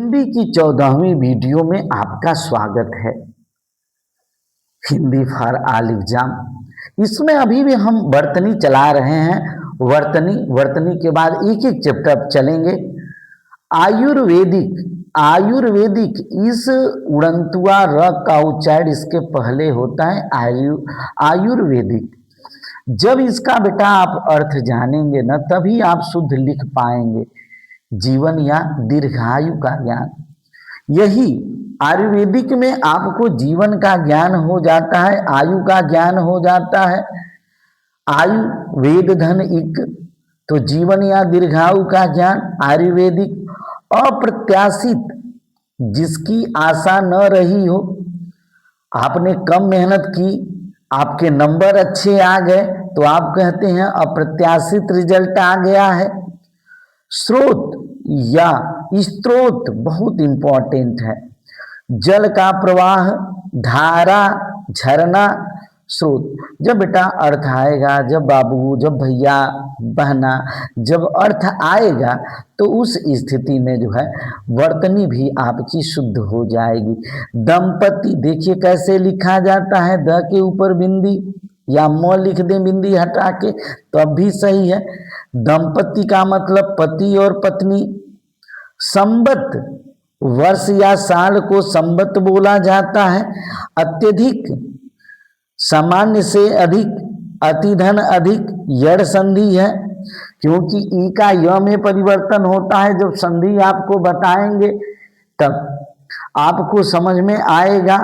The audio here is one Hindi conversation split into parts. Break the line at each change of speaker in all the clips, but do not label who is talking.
हिंदी की 14वीं वीडियो में आपका स्वागत है। Hindi for all exam. इसमें अभी भी हम वर्तनी चला रहे हैं। वर्तनी के बाद एक एक चैप्टर चलेंगे। आयुर्वेदिक इस उड़ंतुआ र का उच्चारण इसके पहले होता है आयुर्वेदिक। जब इसका बेटा आप अर्थ जानेंगे ना, तभी आप शुद्ध लिख पाएंगे। जीवन या दीर्घायु का ज्ञान, यही आयुर्वेदिक में आपको जीवन का ज्ञान हो जाता है, आयु का ज्ञान हो जाता है। आयु वेद धन इक, तो जीवन या दीर्घायु का ज्ञान आयुर्वेदिक। अप्रत्याशित, जिसकी आशा न रही हो, आपने कम मेहनत की, आपके नंबर अच्छे आ गए, तो आप कहते हैं अप्रत्याशित रिजल्ट आ गया है। स्रोत या स्रोत बहुत इंपॉर्टेंट है। जल का प्रवाह, धारा, झरना, स्रोत। जब बेटा अर्थ आएगा, जब बाबू, जब भैया, बहना, जब अर्थ आएगा तो उस स्थिति में जो है वर्तनी भी आपकी शुद्ध हो जाएगी। दंपति, देखिए कैसे लिखा जाता है, द के ऊपर बिंदी या म लिख दें बिंदी हटा के, तो अब भी सही है। दंपति का मतलब पति और पत्नी। संबत, वर्ष या साल को संबत बोला जाता है। अत्यधिक, सामान्य से अधिक, अतिधन अधिक, यड़ संधि है, क्योंकि ई का य में परिवर्तन होता है। जब संधि आपको बताएंगे तब आपको समझ में आएगा।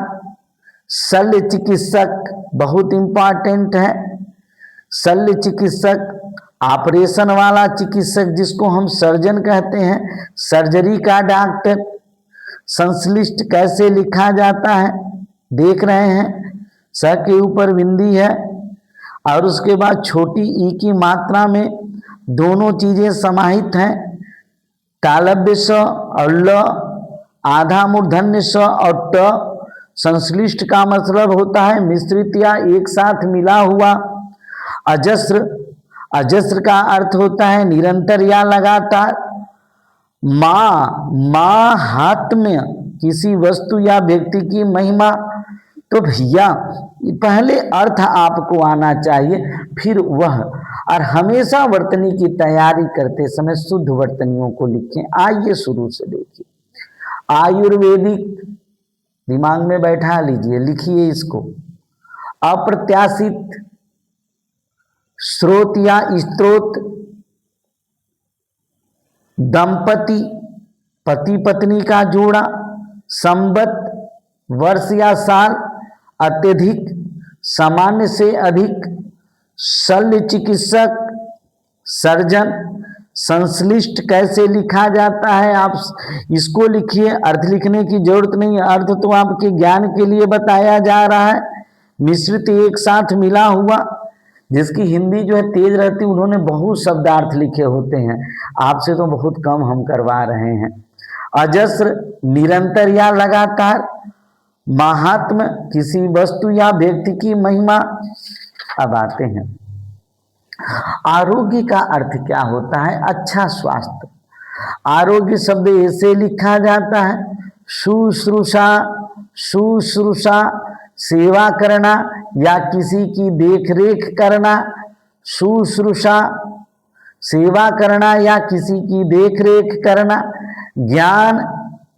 शल्य चिकित्सक बहुत इंपॉर्टेंट है। शल्य चिकित्सक, ऑपरेशन वाला चिकित्सक जिसको हम सर्जन कहते हैं, सर्जरी का डॉक्टर। संश्लिष्ट कैसे लिखा जाता है देख रहे हैं, स के ऊपर बिंदी है और उसके बाद छोटी ई की मात्रा में दोनों चीजें समाहित हैं। तालव्य स और ल, आधा मूर्धन्य स और ट। संश्लिष्ट का मतलब होता है मिश्रित या एक साथ मिला हुआ। अजस्र, अजस्र का अर्थ होता है निरंतर या लगातार। माहात्म्य, किसी वस्तु या व्यक्ति की महिमा। तो भैया पहले अर्थ आपको आना चाहिए, फिर वह। और हमेशा वर्तनी की तैयारी करते समय शुद्ध वर्तनियों को लिखें। आइए शुरू से देखिए। आयुर्वेदिक दिमाग में बैठा लीजिए, लिखिए इसको। अप्रत्याशित, स्रोत या स्त्रोत। दंपति, पति पत्नी का जोड़ा। संबत, वर्ष या साल। अत्यधिक, सामान्य से अधिक। शल्य चिकित्सक, सर्जन। संश्लिष्ट कैसे लिखा जाता है आप इसको लिखिए, अर्थ लिखने की जरूरत नहीं है, अर्थ तो आपके ज्ञान के लिए बताया जा रहा है। मिश्रित, एक साथ मिला हुआ। जिसकी हिंदी जो है तेज रहती, उन्होंने बहुत शब्दार्थ लिखे होते हैं, आपसे तो बहुत कम हम करवा रहे हैं। अजस्र, निरंतर या लगातार। महात्म, किसी वस्तु या व्यक्ति की महिमा। अब आते हैं, आरोग्य का अर्थ क्या होता है? अच्छा स्वास्थ्य। आरोग्य शब्द ऐसे लिखा जाता है, शुश्रूषा, शुश्रूषा, सेवा करना या किसी की देखरेख करना। शुश्रूषा, सेवा करना या किसी की देखरेख करना। ज्ञान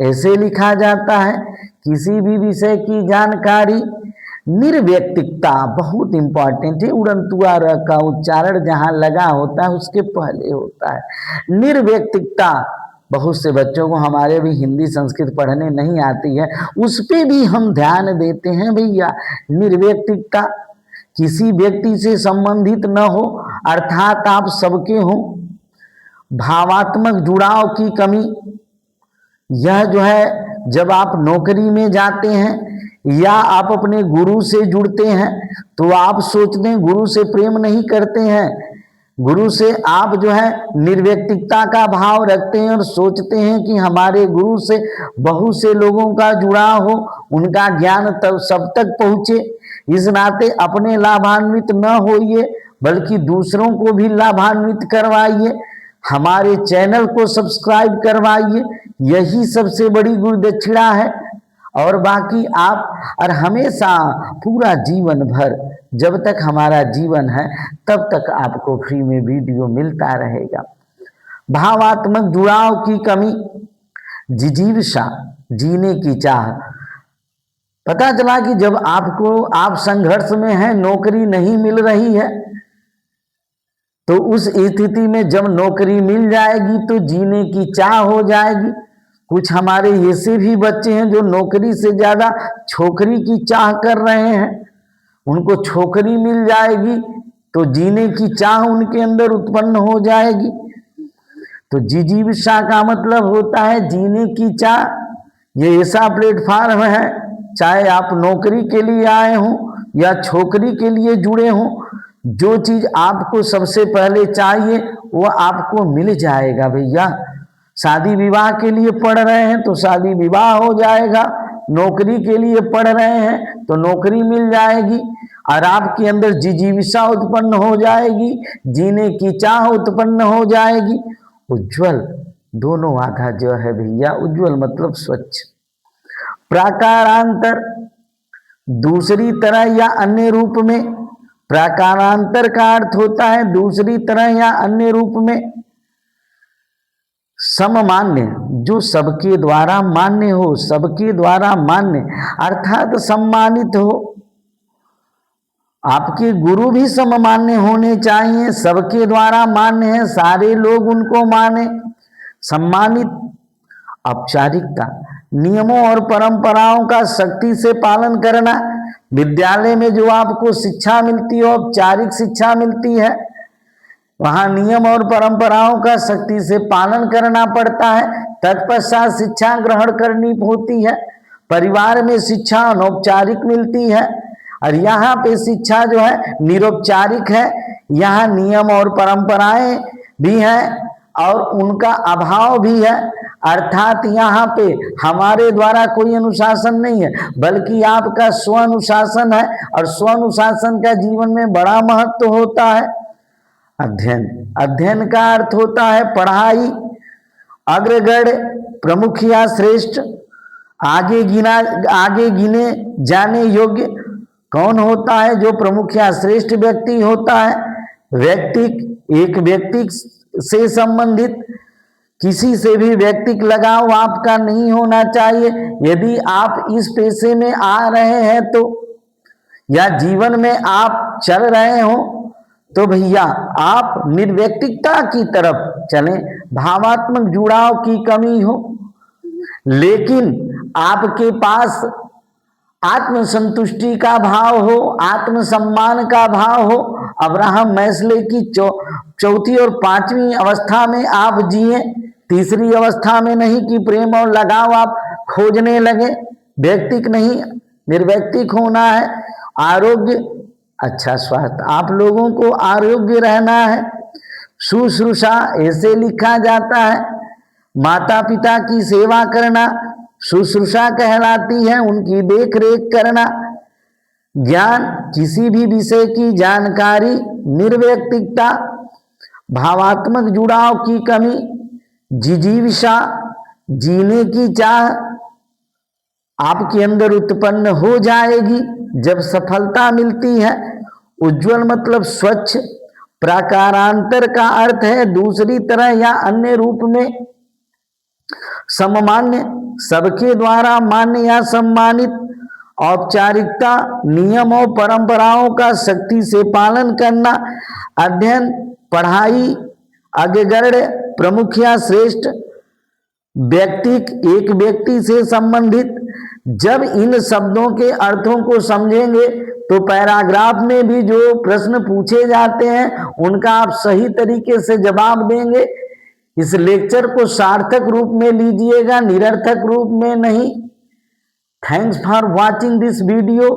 ऐसे लिखा जाता है, किसी भी विषय की जानकारी। निर्व्यक्तिकता बहुत इंपॉर्टेंट है। उड़ंतुआ र का उच्चारण जहां लगा होता है उसके पहले होता है। निर्व्यक्तिकता, बहुत से बच्चों को हमारे भी हिंदी संस्कृत पढ़ने नहीं आती है, उस पे भी हम ध्यान देते हैं भैया। निर्व्यक्तिकता, किसी व्यक्ति से संबंधित न हो, अर्थात आप सबके हो। भावात्मक जुड़ाव की कमी, यह जो है जब आप नौकरी में जाते हैं या आप अपने गुरु से जुड़ते हैं तो आप सोचते हैं गुरु से प्रेम नहीं करते हैं, गुरु से आप जो है निर्व्यक्तिकता का भाव रखते हैं और सोचते हैं कि हमारे गुरु से बहुत से लोगों का जुड़ाव हो, उनका ज्ञान तब सब तक पहुँचे। इस नाते अपने लाभान्वित न होइए बल्कि दूसरों को भी लाभान्वित करवाइए। हमारे चैनल को सब्सक्राइब करवाइए, यही सबसे बड़ी गुरुदक्षिणा है। और बाकी आप और हमेशा पूरा जीवन भर जब तक हमारा जीवन है तब तक आपको फ्री में वीडियो मिलता रहेगा। भावात्मक जुड़ाव की कमी, जिजीविषा, जीने की चाह। पता चला कि जब आप संघर्ष में हैं, नौकरी नहीं मिल रही है, तो उस स्थिति में जब नौकरी मिल जाएगी तो जीने की चाह हो जाएगी। कुछ हमारे ऐसे भी बच्चे हैं जो नौकरी से ज्यादा छोकरी की चाह कर रहे हैं। उनको छोकरी मिल जाएगी तो जीने की चाह उनके अंदर उत्पन्न हो जाएगी। तो जिजीविषा का मतलब होता है जीने की चाह। ये ऐसा प्लेटफार्म है, चाहे आप नौकरी के लिए आए हों या छोकरी के लिए जुड़े हों, जो चीज आपको सबसे पहले चाहिए वो आपको मिल जाएगा भैया। शादी विवाह के लिए पढ़ रहे हैं तो शादी विवाह हो जाएगा, नौकरी के लिए पढ़ रहे हैं तो नौकरी मिल जाएगी, और आपके अंदर जिजीविषा उत्पन्न हो जाएगी, जीने की चाह उत्पन्न हो जाएगी। उज्जवल दोनों आधा जो है भैया, उज्जवल मतलब स्वच्छ। प्राकारांतर, दूसरी तरह या अन्य रूप में। प्राकारांतर का अर्थ होता है दूसरी तरह या अन्य रूप में। सममान्य, जो सबके द्वारा मान्य हो, सबके द्वारा मान्य अर्थात सम्मानित हो। आपके गुरु भी सममान्य होने चाहिए, सबके द्वारा मान्य है, सारे लोग उनको माने, सम्मानित। औपचारिकता, नियमों और परंपराओं का सख्ती से पालन करना। विद्यालय में जो आपको शिक्षा मिलती है, औपचारिक शिक्षा मिलती है, वहां नियम और परंपराओं का सख्ती से पालन करना पड़ता है, तत्पश्चात शिक्षा ग्रहण करनी होती है। परिवार में शिक्षा अनौपचारिक मिलती है, और यहाँ पे शिक्षा जो है निरौपचारिक है। यहाँ नियम और परंपराएं भी हैं और उनका अभाव भी है, अर्थात यहाँ पे हमारे द्वारा कोई अनुशासन नहीं है, बल्कि आपका स्व अनुशासन है, और स्व अनुशासन का जीवन में बड़ा महत्व होता है। अध्ययन, अध्ययन का अर्थ होता है पढ़ाई। अग्रगण्य, प्रमुख या श्रेष्ठ, आगे गिने जाने योग्य। कौन होता है जो प्रमुख या श्रेष्ठ व्यक्ति होता है? व्यक्तिक, एक व्यक्ति से संबंधित, किसी से भी व्यक्तिक लगाव आपका नहीं होना चाहिए। यदि आप इस पेशे में आ रहे हैं तो, या जीवन में आप चल रहे हो, तो भैया आप निर्व्यक्तिकता की तरफ चलें। भावात्मक जुड़ाव की कमी हो, लेकिन आपके पास आत्मसंतुष्टि का भाव हो, आत्मसम्मान का भाव हो। अब्राहम मैस्ले की चौथी और पांचवी अवस्था में आप जिए, तीसरी अवस्था में नहीं कि प्रेम और लगाव आप खोजने लगे। व्यक्तिक नहीं, निर्व्यक्तिक होना है। आरोग्य, अच्छा स्वास्थ्य, आप लोगों को आरोग्य रहना है। शुश्रूषा, ऐसे लिखा जाता है माता पिता की सेवा करना शुश्रूषा कहलाती है, उनकी देख रेख करना। ज्ञान, किसी भी विषय की जानकारी। निर्व्यक्तिकता, भावात्मक जुड़ाव की कमी। जिजीविषा, जीने की चाह आपके अंदर उत्पन्न हो जाएगी जब सफलता मिलती है। उज्जवल मतलब स्वच्छ। प्राकारांतर का अर्थ है दूसरी तरह या अन्य रूप में। सममान्य, सबके द्वारा मान्य या सम्मानित। औपचारिकता, नियम और परंपराओं का सख्ती से पालन करना। अध्ययन, पढ़ाई। अग्रगण्य, प्रमुख या श्रेष्ठ। व्यक्तिक, एक व्यक्ति से संबंधित। जब इन शब्दों के अर्थों को समझेंगे तो पैराग्राफ में भी जो प्रश्न पूछे जाते हैं उनका आप सही तरीके से जवाब देंगे। इस लेक्चर को सार्थक रूप में लीजिएगा, निरर्थक रूप में नहीं। Thanks for watching this video.